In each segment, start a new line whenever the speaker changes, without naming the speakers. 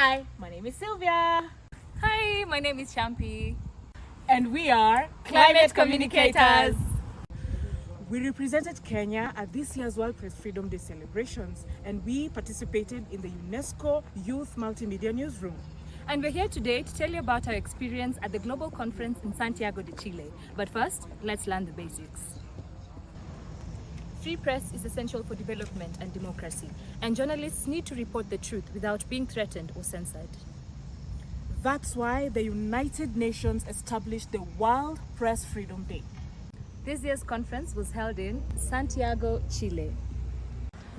Hi, my name is Sylvia.
Hi, my name is Champi.
And we are
Climate Communicators.
We represented Kenya at this year's World Press Freedom Day celebrations, and we participated in the UNESCO Youth Multimedia Newsroom.
And we're here today to tell you about our experience at the global conference in Santiago de Chile. But first, let's learn the basics. Free press is essential for development and democracy, and journalists need to report the truth without being threatened or censored.
That's why the United Nations established the World Press Freedom Day.
This year's conference was held in Santiago, Chile.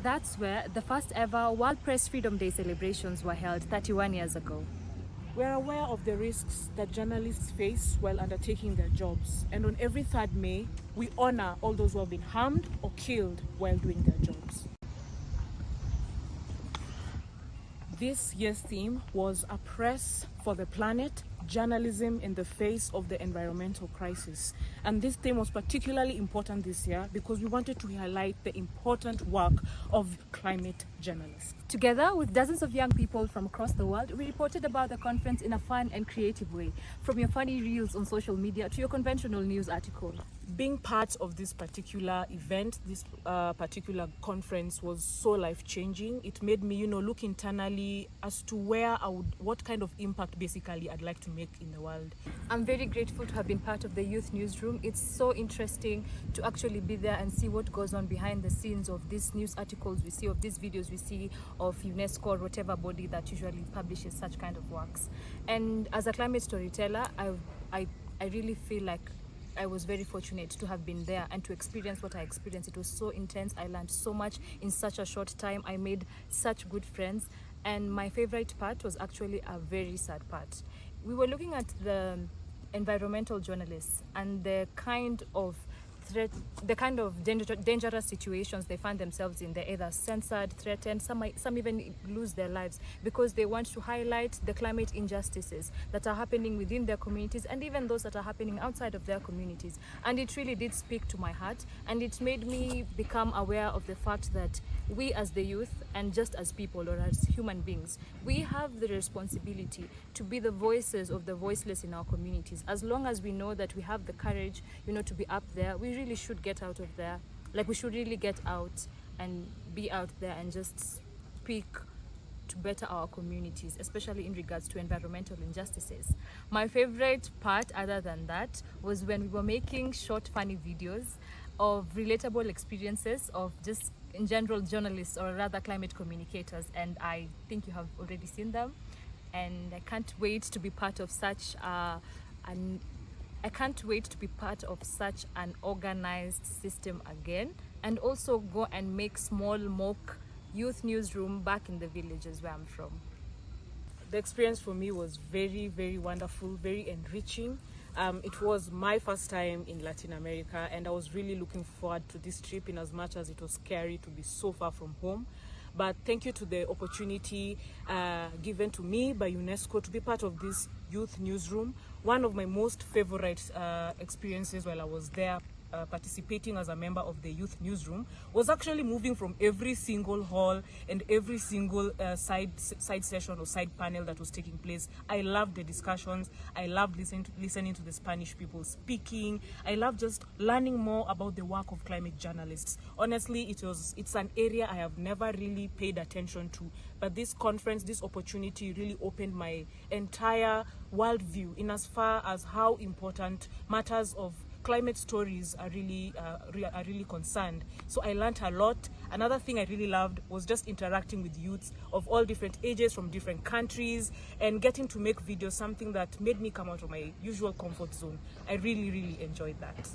That's where the first ever World Press Freedom Day celebrations were held 31 years ago.
We're aware of the risks that journalists face while undertaking their jobs, and on every 3rd May, we honor all those who have been harmed or killed while doing their jobs. This year's theme was A Press for the Planet, Journalism in the Face of the Environmental Crisis. And this theme was particularly important this year because we wanted to highlight the important work of climate journalists.
Together with dozens of young people from across the world, we reported about the conference in a fun and creative way, from your funny reels on social media to your conventional news article.
Being part of this particular event, this particular conference was so life-changing. It made me, look internally as to what kind of impact basically I'd like to make in the world.
I'm very grateful to have been part of the Youth Newsroom. It's so interesting to actually be there and see what goes on behind the scenes of these news articles we see, of these videos we see of UNESCO or whatever body that usually publishes such kind of works. And as a climate storyteller, I really feel like I was very fortunate to have been there and to experience what I experienced. It was so intense. I learned so much in such a short time. I made such good friends. And my favorite part was actually a very sad part. We were looking at the environmental journalists and the kind of dangerous situations they find themselves in. They're either censored, threatened, some even lose their lives because they want to highlight the climate injustices that are happening within their communities and even those that are happening outside of their communities. And it really did speak to my heart, and it made me become aware of the fact that we as the youth, and just as people or as human beings, we have the responsibility to be the voices of the voiceless in our communities. As long as we know that we have the courage, to be up there, we really should get out of there. Like, we should really get out and be out there and just speak to better our communities, especially in regards to environmental injustices. My favorite part, other than that, was when we were making short, funny videos of relatable experiences of just in general journalists, or rather climate communicators, and I think you have already seen them, and I can't wait to be part of such an organized system again, and also go and make small mock youth newsroom back in the villages where I'm from.
The experience for me was very, very wonderful, very enriching. It was my first time in Latin America, and I was really looking forward to this trip in as much as it was scary to be so far from home. But thank you to the opportunity given to me by UNESCO to be part of this youth newsroom. One of my most favorite experiences while I was there participating as a member of the youth newsroom was actually moving from every single hall and every single side session or side panel that was taking place. I loved the discussions. I loved listening to the Spanish people speaking. I loved just learning more about the work of climate journalists. Honestly, it's an area I have never really paid attention to, but this conference, this opportunity really opened my entire worldview in as far as how important matters of climate stories are really concerned. So I learned a lot. Another thing I really loved was just interacting with youths of all different ages from different countries and getting to make videos, something that made me come out of my usual comfort zone. I really, really enjoyed that.